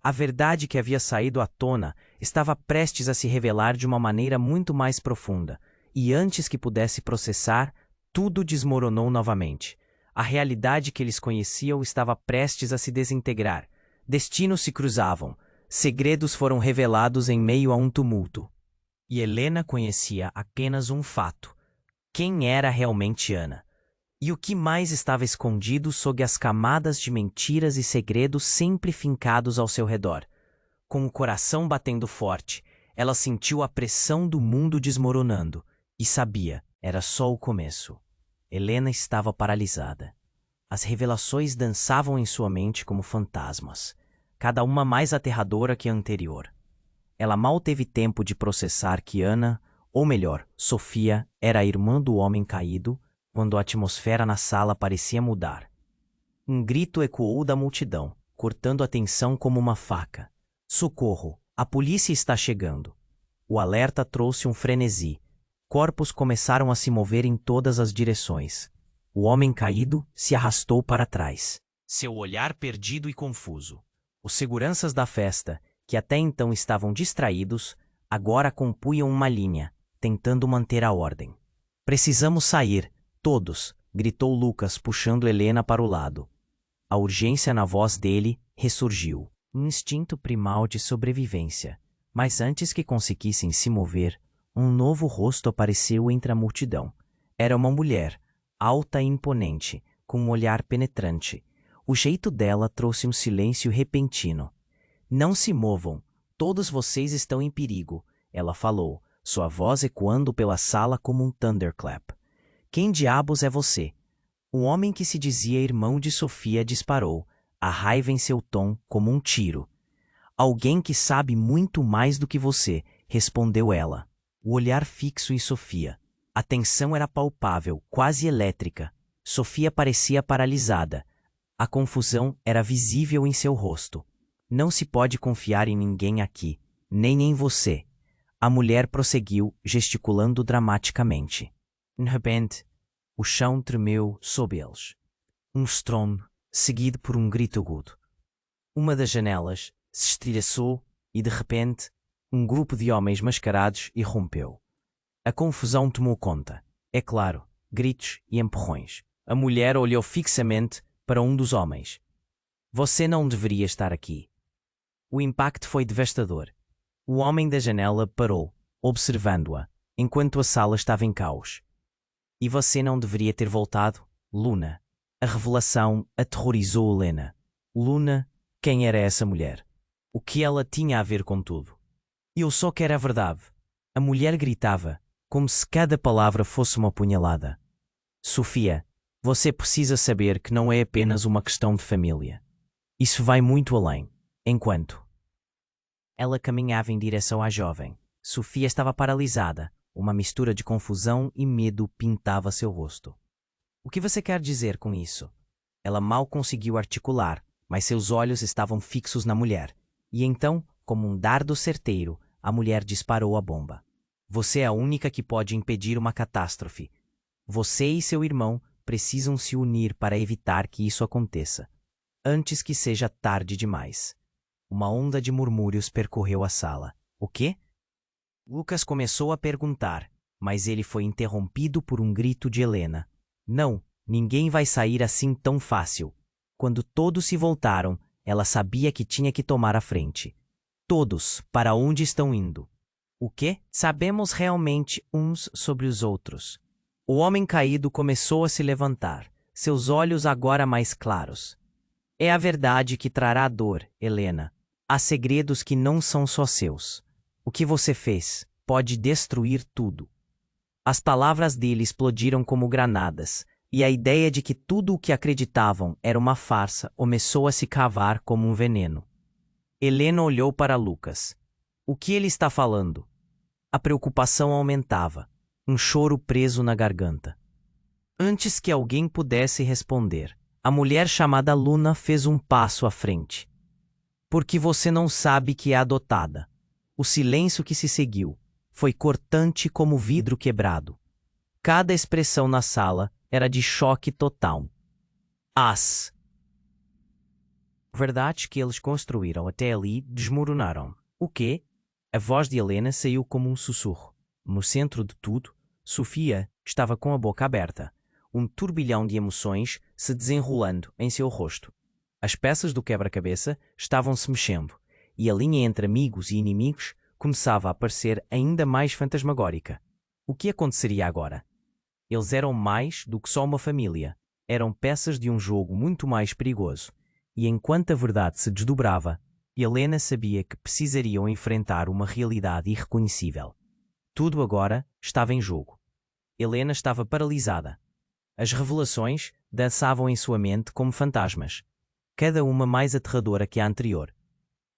A verdade que havia saído à tona estava prestes a se revelar de uma maneira muito mais profunda, e antes que pudesse processar, tudo desmoronou novamente. A realidade que eles conheciam estava prestes a se desintegrar. Destinos se cruzavam. Segredos foram revelados em meio a um tumulto. E Helena conhecia apenas um fato: quem era realmente Ana. E o que mais estava escondido sob as camadas de mentiras e segredos sempre fincados ao seu redor. Com o coração batendo forte, ela sentiu a pressão do mundo desmoronando e sabia, era só o começo. Helena estava paralisada. As revelações dançavam em sua mente como fantasmas, cada uma mais aterradora que a anterior. Ela mal teve tempo de processar que Ana, ou melhor, Sofia, era a irmã do homem caído, quando a atmosfera na sala parecia mudar. Um grito ecoou da multidão, cortando a tensão como uma faca. Socorro! A polícia está chegando! O alerta trouxe um frenesi. Corpos começaram a se mover em todas as direções. O homem caído se arrastou para trás, seu olhar perdido e confuso. Os seguranças da festa, que até então estavam distraídos, agora compunham uma linha, tentando manter a ordem. Precisamos sair! Todos! Gritou Lucas, puxando Helena para o lado. A urgência na voz dele ressurgiu. Um instinto primal de sobrevivência. Mas antes que conseguissem se mover, um novo rosto apareceu entre a multidão. Era uma mulher, alta e imponente, com um olhar penetrante. O jeito dela trouxe um silêncio repentino. Não se movam, todos vocês estão em perigo, ela falou, sua voz ecoando pela sala como um thunderclap. Quem diabos é você? O homem que se dizia irmão de Sofia disparou, a raiva em seu tom como um tiro. Alguém que sabe muito mais do que você, respondeu ela. O olhar fixo em Sofia. A tensão era palpável, quase elétrica. Sofia parecia paralisada. A confusão era visível em seu rosto. Não se pode confiar em ninguém aqui, nem em você. A mulher prosseguiu, gesticulando dramaticamente. De repente, o chão tremeu sob eles. Um estrondo, seguido por um grito agudo. Uma das janelas se estilhaçou e, de repente, um grupo de homens mascarados irrompeu. A confusão tomou conta. É claro, gritos e empurrões. A mulher olhou fixamente para um dos homens. Você não deveria estar aqui. O impacto foi devastador. O homem da janela parou, observando-a, enquanto a sala estava em caos. E você não deveria ter voltado, Luna. A revelação aterrorizou Helena. Luna, quem era essa mulher? O que ela tinha a ver com tudo? Eu só quero a verdade. A mulher gritava, como se cada palavra fosse uma punhalada. Sofia, você precisa saber que não é apenas uma questão de família. Isso vai muito além. Enquanto ela caminhava em direção à jovem, Sofia estava paralisada. Uma mistura de confusão e medo pintava seu rosto. O que você quer dizer com isso? Ela mal conseguiu articular, mas seus olhos estavam fixos na mulher. E então, como um dardo certeiro, a mulher disparou a bomba. Você é a única que pode impedir uma catástrofe. Você e seu irmão precisam se unir para evitar que isso aconteça, antes que seja tarde demais. Uma onda de murmúrios percorreu a sala. O quê? Lucas começou a perguntar, mas ele foi interrompido por um grito de Helena. Não, ninguém vai sair assim tão fácil. Quando todos se voltaram, ela sabia que tinha que tomar a frente. Todos, para onde estão indo? O quê? Sabemos realmente uns sobre os outros. O homem caído começou a se levantar, seus olhos agora mais claros. É a verdade que trará dor, Helena. Há segredos que não são só seus. O que você fez pode destruir tudo. As palavras dele explodiram como granadas, e a ideia de que tudo o que acreditavam era uma farsa começou a se cavar como um veneno. Helena olhou para Lucas. O que ele está falando? A preocupação aumentava. um choro preso na garganta. Antes que alguém pudesse responder, a mulher chamada Luna fez um passo à frente. Porque você não sabe que é adotada. O silêncio que se seguiu foi cortante como vidro quebrado. Cada expressão na sala era de choque total. Verdade que eles construíram até ali desmoronaram. O quê? A voz de Helena saiu como um sussurro. No centro de tudo, Sofia estava com a boca aberta, um turbilhão de emoções se desenrolando em seu rosto. As peças do quebra-cabeça estavam se mexendo, e a linha entre amigos e inimigos começava a parecer ainda mais fantasmagórica. O que aconteceria agora? Eles eram mais do que só uma família. Eram peças de um jogo muito mais perigoso. E enquanto a verdade se desdobrava, Helena sabia que precisariam enfrentar uma realidade irreconhecível. Tudo agora estava em jogo. Helena estava paralisada. As revelações dançavam em sua mente como fantasmas, cada uma mais aterradora que a anterior.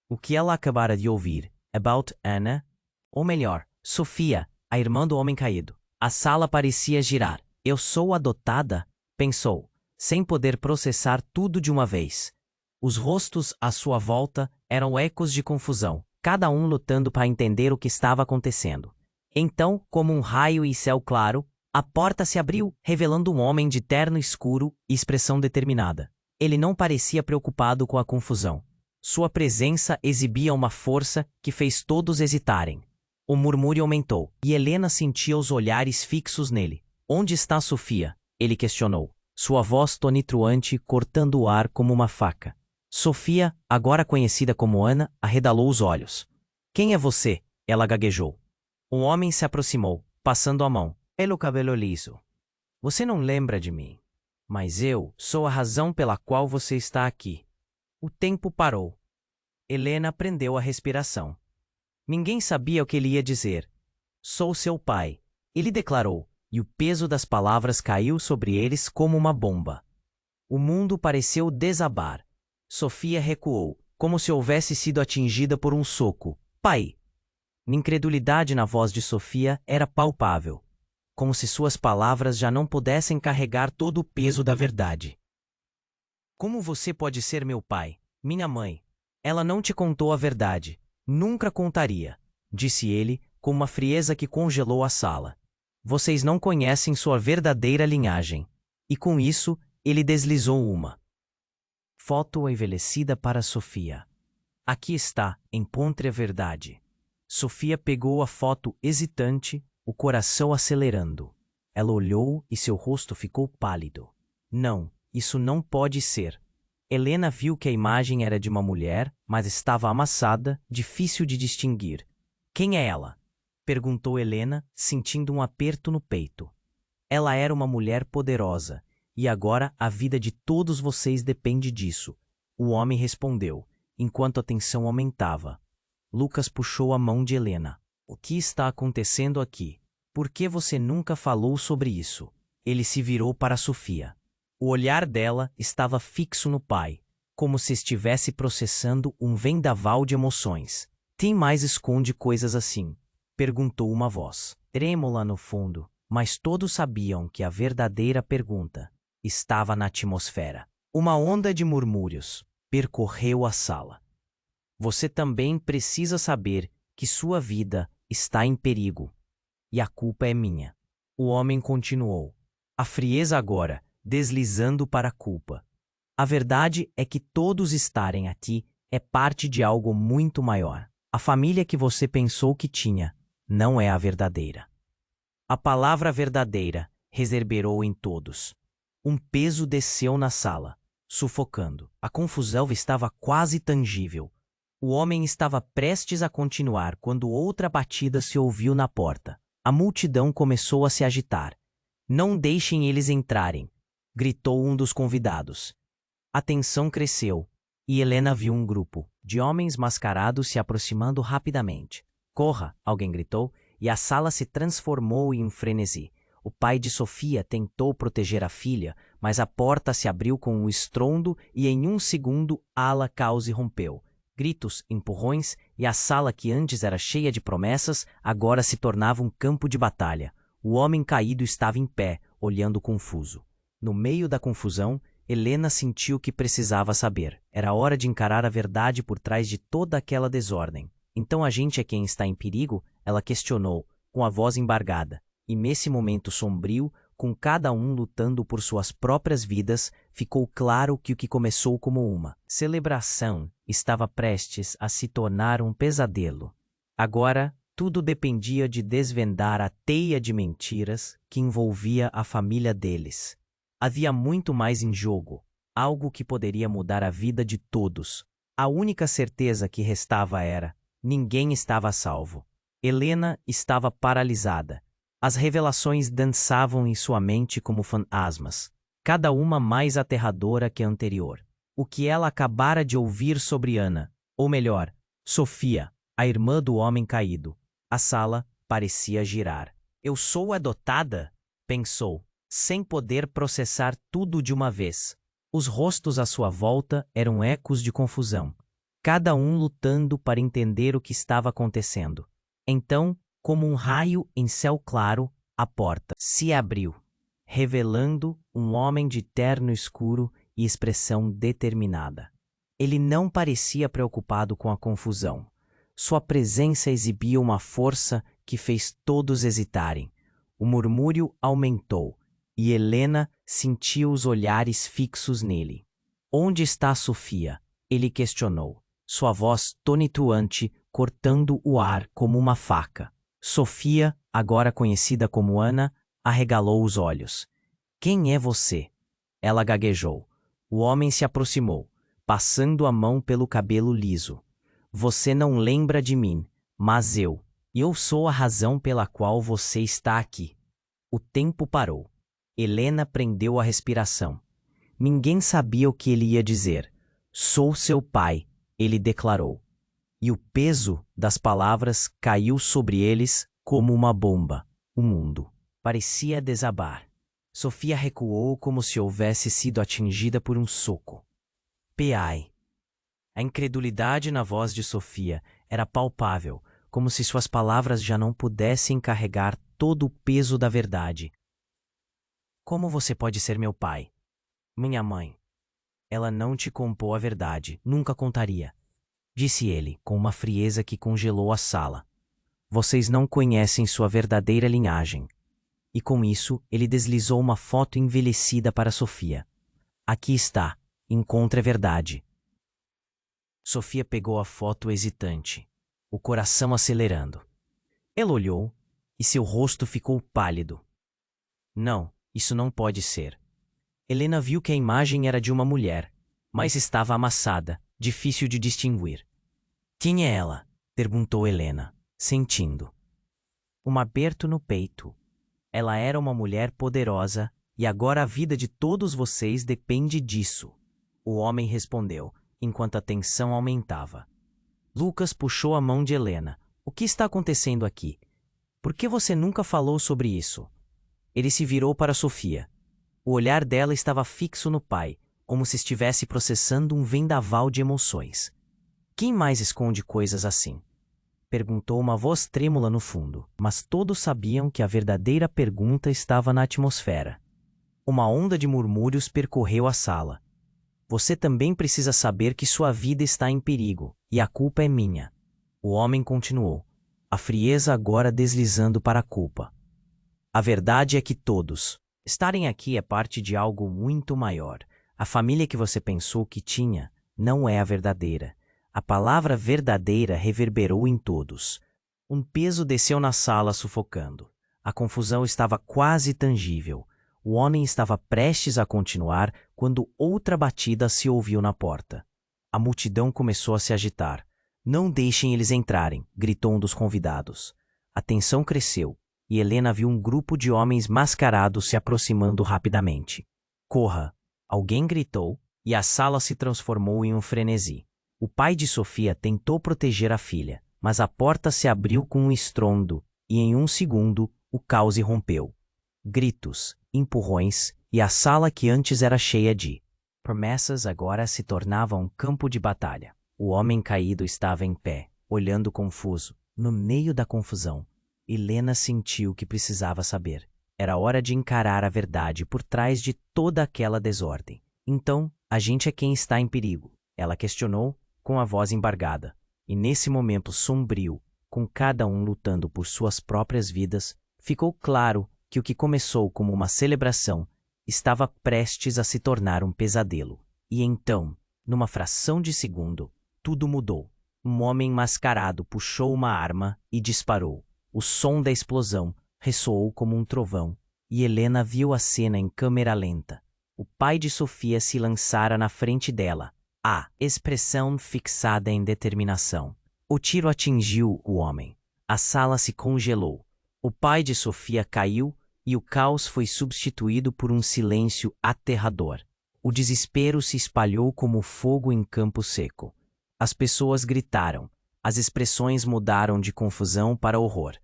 O que ela acabara de ouvir, about Anna, ou melhor, Sofia, a irmã do homem caído. A sala parecia girar. Eu sou adotada? Pensou, sem poder processar tudo de uma vez. Os rostos à sua volta eram ecos de confusão, cada um lutando para entender o que estava acontecendo. Então, como um raio e céu claro, a porta se abriu, revelando um homem de terno escuro e expressão determinada. Ele não parecia preocupado com a confusão. Sua presença exibia uma força que fez todos hesitarem. O murmúrio aumentou, e Helena sentia os olhares fixos nele. Onde está Sofia? Ele questionou, sua voz tonitruante cortando o ar como uma faca. Sofia, agora conhecida como Ana, arredalou os olhos. Quem é você? Ela gaguejou. Um homem se aproximou, passando a mão. Pelo cabelo liso. Você não lembra de mim, mas eu sou a razão pela qual você está aqui. O tempo parou. Helena prendeu a respiração. Ninguém sabia o que ele ia dizer. Sou seu pai, ele declarou, e o peso das palavras caiu sobre eles como uma bomba. O mundo pareceu desabar. Sofia recuou, como se houvesse sido atingida por um soco. Pai! Incredulidade na voz de Sofia era palpável, como se suas palavras já não pudessem carregar todo o peso da verdade. Como você pode ser meu pai, minha mãe? Ela não te contou a verdade. Nunca contaria, disse ele, com uma frieza que congelou a sala. Vocês não conhecem sua verdadeira linhagem. E com isso, ele deslizou uma foto envelhecida para Sofia. Aqui está, encontre a verdade. Sofia pegou a foto hesitante, o coração acelerando. Ela olhou e seu rosto ficou pálido. Não, isso não pode ser. Helena viu que a imagem era de uma mulher, mas estava amassada, difícil de distinguir. Quem é ela? Perguntou Helena, sentindo um aperto no peito. Ela era uma mulher poderosa, e agora a vida de todos vocês depende disso. O homem respondeu, enquanto a tensão aumentava. Lucas puxou a mão de Helena. O que está acontecendo aqui? Por que você nunca falou sobre isso? Ele se virou para Sofia. O olhar dela estava fixo no pai, como se estivesse processando um vendaval de emoções. Quem mais esconde coisas assim? Perguntou uma voz, trêmula no fundo, mas todos sabiam que a verdadeira pergunta estava na atmosfera. Uma onda de murmúrios percorreu a sala. Você também precisa saber que sua vida está em perigo. E a culpa é minha. O homem continuou, a frieza agora deslizando para a culpa. A verdade é que todos estarem aqui é parte de algo muito maior. A família que você pensou que tinha não é a verdadeira. A palavra verdadeira reverberou em todos. Um peso desceu na sala, sufocando. A confusão estava quase tangível. O homem estava prestes a continuar quando outra batida se ouviu na porta. A multidão começou a se agitar. Não deixem eles entrarem, gritou um dos convidados. A tensão cresceu, e Helena viu um grupo de homens mascarados se aproximando rapidamente. Corra, alguém gritou, e a sala se transformou em um frenesi. O pai de Sofia tentou proteger a filha, mas a porta se abriu com um estrondo e em um segundo ala caos rompeu. Gritos, empurrões e a sala que antes era cheia de promessas agora se tornava um campo de batalha. O homem caído estava em pé, olhando confuso. No meio da confusão, Helena sentiu que precisava saber. Era hora de encarar a verdade por trás de toda aquela desordem. Então a gente é quem está em perigo? Ela questionou, com a voz embargada. E nesse momento sombrio, com cada um lutando por suas próprias vidas, ficou claro que o que começou como uma celebração estava prestes a se tornar um pesadelo. Agora, tudo dependia de desvendar a teia de mentiras que envolvia a família deles. Havia muito mais em jogo, algo que poderia mudar a vida de todos. A única certeza que restava era: ninguém estava a salvo. Helena estava paralisada. As revelações dançavam em sua mente como fantasmas, cada uma mais aterradora que a anterior. O que ela acabara de ouvir sobre Ana, ou melhor, Sofia, a irmã do homem caído. A sala parecia girar. Eu sou adotada? Pensou, sem poder processar tudo de uma vez. Os rostos à sua volta eram ecos de confusão, cada um lutando para entender o que estava acontecendo. Então, como um raio em céu claro, a porta se abriu, revelando um homem de terno escuro e expressão determinada. Ele não parecia preocupado com a confusão. Sua presença exibia uma força que fez todos hesitarem. O murmúrio aumentou, e Helena sentiu os olhares fixos nele. Onde está Sofia? Ele questionou, sua voz tonitruante cortando o ar como uma faca. Sofia, agora conhecida como Ana, arregalou os olhos. Quem é você? Ela gaguejou. O homem se aproximou, passando a mão pelo cabelo liso. Você não lembra de mim, mas eu sou a razão pela qual você está aqui. O tempo parou. Helena prendeu a respiração. Ninguém sabia o que ele ia dizer. Sou seu pai, ele declarou. E o peso das palavras caiu sobre eles como uma bomba. O mundo parecia desabar. Sofia recuou como se houvesse sido atingida por um soco. Pai. A incredulidade na voz de Sofia era palpável, como se suas palavras já não pudessem carregar todo o peso da verdade. Como você pode ser meu pai? Minha mãe. Ela não te contou a verdade, nunca contaria. Disse ele, com uma frieza que congelou a sala. Vocês não conhecem sua verdadeira linhagem. E com isso, ele deslizou uma foto envelhecida para Sofia. Aqui está, encontre a verdade. Sofia pegou a foto hesitante, o coração acelerando. Ela olhou e seu rosto ficou pálido. Não, isso não pode ser. Helena viu que a imagem era de uma mulher, mas estava amassada, difícil de distinguir. Quem é ela? Perguntou Helena, sentindo um aperto no peito. Ela era uma mulher poderosa e agora a vida de todos vocês depende disso. O homem respondeu, enquanto a tensão aumentava. Lucas puxou a mão de Helena. O que está acontecendo aqui? Por que você nunca falou sobre isso? Ele se virou para Sofia. O olhar dela estava fixo no pai, como se estivesse processando um vendaval de emoções. Quem mais esconde coisas assim? Perguntou uma voz trêmula no fundo, mas todos sabiam que a verdadeira pergunta estava na atmosfera. Uma onda de murmúrios percorreu a sala. Você também precisa saber que sua vida está em perigo, e a culpa é minha. O homem continuou, a frieza agora deslizando para a culpa. A verdade é que todos estarem aqui é parte de algo muito maior. A família que você pensou que tinha não é a verdadeira. A palavra verdadeira reverberou em todos. Um peso desceu na sala sufocando. A confusão estava quase tangível. O homem estava prestes a continuar quando outra batida se ouviu na porta. A multidão começou a se agitar. Não deixem eles entrarem, gritou um dos convidados. A tensão cresceu e Helena viu um grupo de homens mascarados se aproximando rapidamente. Corra! Alguém gritou e a sala se transformou em um frenesi. O pai de Sofia tentou proteger a filha, mas a porta se abriu com um estrondo e em um segundo o caos irrompeu. Gritos, empurrões e a sala que antes era cheia de promessas agora se tornava um campo de batalha. O homem caído estava em pé, olhando confuso. No meio da confusão, Helena sentiu que precisava saber. Era hora de encarar a verdade por trás de toda aquela desordem. Então, a gente é quem está em perigo, ela questionou com a voz embargada. E nesse momento sombrio, com cada um lutando por suas próprias vidas, ficou claro que o que começou como uma celebração estava prestes a se tornar um pesadelo. E então, numa fração de segundo, tudo mudou. Um homem mascarado puxou uma arma e disparou. O som da explosão ressoou como um trovão, e Helena viu a cena em câmera lenta. O pai de Sofia se lançara na frente dela, a expressão fixada em determinação. O tiro atingiu o homem. A sala se congelou. O pai de Sofia caiu e o caos foi substituído por um silêncio aterrador. O desespero se espalhou como fogo em campo seco. As pessoas gritaram. As expressões mudaram de confusão para horror.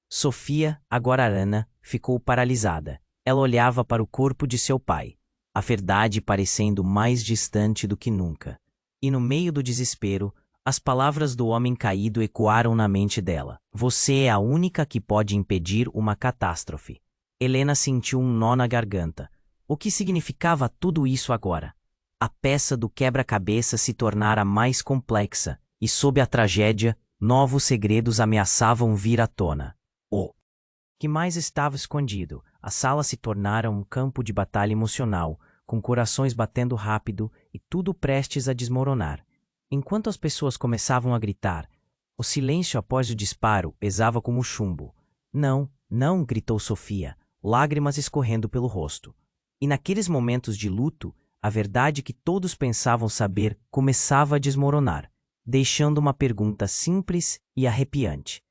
Sofia, agora Ana, ficou paralisada. Ela olhava para o corpo de seu pai, a verdade parecendo mais distante do que nunca. E no meio do desespero, as palavras do homem caído ecoaram na mente dela. Você é a única que pode impedir uma catástrofe. Helena sentiu um nó na garganta. O que significava tudo isso agora? A peça do quebra-cabeça se tornara mais complexa, e sob a tragédia, novos segredos ameaçavam vir à tona. O que mais estava escondido? A sala se tornara um campo de batalha emocional, com corações batendo rápido e tudo prestes a desmoronar. Enquanto as pessoas começavam a gritar, o silêncio após o disparo pesava como chumbo. Não, não, gritou Sofia, lágrimas escorrendo pelo rosto. E naqueles momentos de luto, a verdade que todos pensavam saber começava a desmoronar, deixando uma pergunta simples e arrepiante.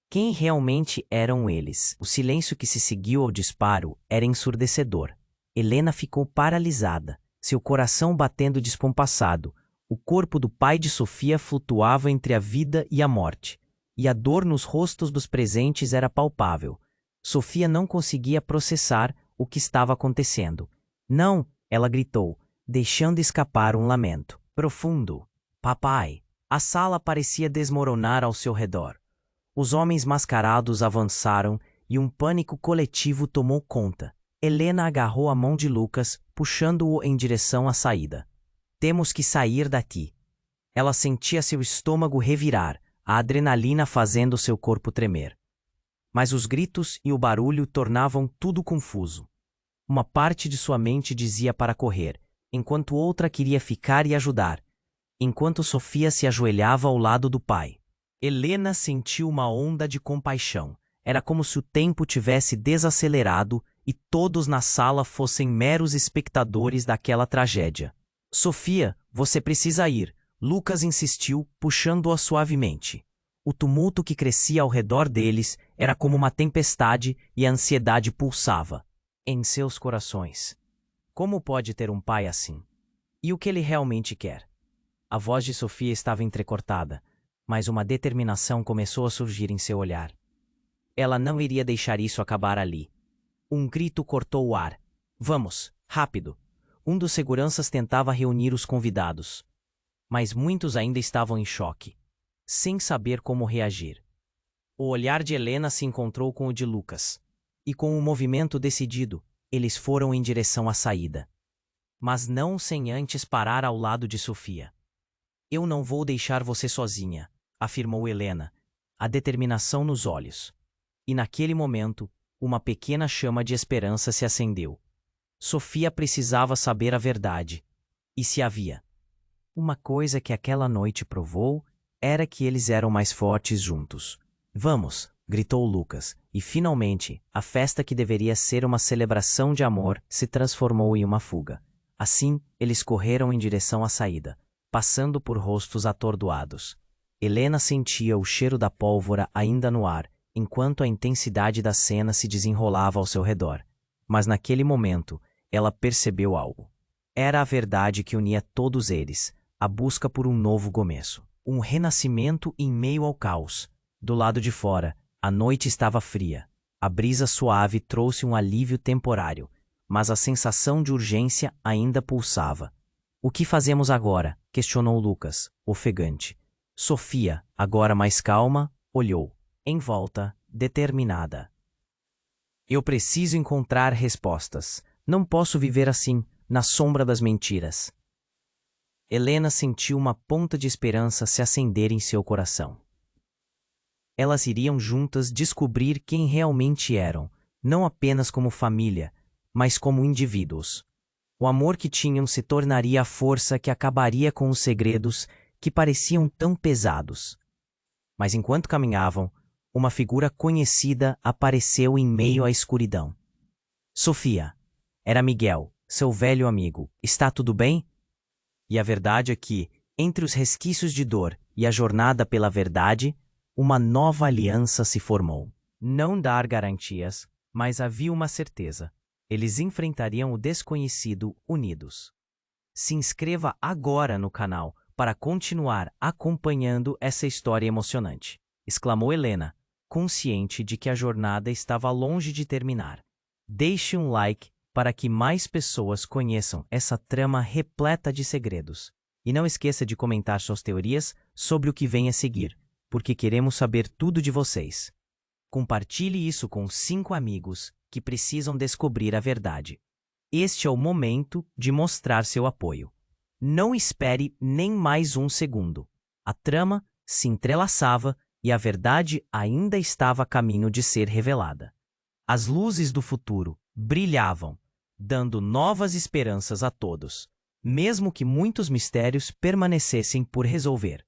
Quem realmente eram eles? O silêncio que se seguiu ao disparo era ensurdecedor. Helena ficou paralisada, seu coração batendo descompassado. O corpo do pai de Sofia flutuava entre a vida e a morte, e a dor nos rostos dos presentes era palpável. Sofia não conseguia processar o que estava acontecendo. Não, ela gritou, deixando escapar um lamento profundo. Papai! A sala parecia desmoronar ao seu redor. Os homens mascarados avançaram e um pânico coletivo tomou conta. Helena agarrou a mão de Lucas, puxando-o em direção à saída. Temos que sair daqui. Ela sentia seu estômago revirar, a adrenalina fazendo seu corpo tremer. Mas os gritos e o barulho tornavam tudo confuso. Uma parte de sua mente dizia para correr, enquanto outra queria ficar e ajudar, enquanto Sofia se ajoelhava ao lado do pai. Helena sentiu uma onda de compaixão. Era como se o tempo tivesse desacelerado e todos na sala fossem meros espectadores daquela tragédia. Sofia, você precisa ir, Lucas insistiu, puxando-a suavemente. O tumulto que crescia ao redor deles era como uma tempestade e a ansiedade pulsava em seus corações. Como pode ter um pai assim? E o que ele realmente quer? A voz de Sofia estava entrecortada, mas uma determinação começou a surgir em seu olhar. Ela não iria deixar isso acabar ali. Um grito cortou o ar. Vamos, rápido! Um dos seguranças tentava reunir os convidados. Mas muitos ainda estavam em choque, sem saber como reagir. O olhar de Helena se encontrou com o de Lucas. E com um movimento decidido, eles foram em direção à saída. Mas não sem antes parar ao lado de Sofia. Eu não vou deixar você sozinha, afirmou Helena, a determinação nos olhos. E naquele momento, uma pequena chama de esperança se acendeu. Sofia precisava saber a verdade. E se havia uma coisa que aquela noite provou, era que eles eram mais fortes juntos. Vamos, gritou Lucas, e finalmente, a festa que deveria ser uma celebração de amor se transformou em uma fuga. Assim, eles correram em direção à saída, passando por rostos atordoados. Helena sentia o cheiro da pólvora ainda no ar, enquanto a intensidade da cena se desenrolava ao seu redor. Mas naquele momento, ela percebeu algo. Era a verdade que unia todos eles, a busca por um novo começo. Um renascimento em meio ao caos. Do lado de fora, a noite estava fria. A brisa suave trouxe um alívio temporário, mas a sensação de urgência ainda pulsava. O que fazemos agora? Questionou Lucas, ofegante. Sofia, agora mais calma, olhou em volta determinada. Eu preciso encontrar respostas. Não posso viver assim, na sombra das mentiras. Helena sentiu uma ponta de esperança se acender em seu coração. Elas iriam juntas descobrir quem realmente eram, não apenas como família, mas como indivíduos. O amor que tinham se tornaria a força que acabaria com os segredos que pareciam tão pesados. Mas enquanto caminhavam, uma figura conhecida apareceu em meio à escuridão. Sofia. Era Miguel, seu velho amigo. Está tudo bem? E a verdade é que, entre os resquícios de dor e a jornada pela verdade, uma nova aliança se formou. Não dar garantias, mas havia uma certeza. Eles enfrentariam o desconhecido unidos. Se inscreva agora no canal para continuar acompanhando essa história emocionante, exclamou Helena, consciente de que a jornada estava longe de terminar. Deixe um like para que mais pessoas conheçam essa trama repleta de segredos. E não esqueça de comentar suas teorias sobre o que vem a seguir, porque queremos saber tudo de vocês. Compartilhe isso com 5 amigos que precisam descobrir a verdade. Este é o momento de mostrar seu apoio. Não espere nem mais um segundo. A trama se entrelaçava e a verdade ainda estava a caminho de ser revelada. As luzes do futuro brilhavam, dando novas esperanças a todos, mesmo que muitos mistérios permanecessem por resolver.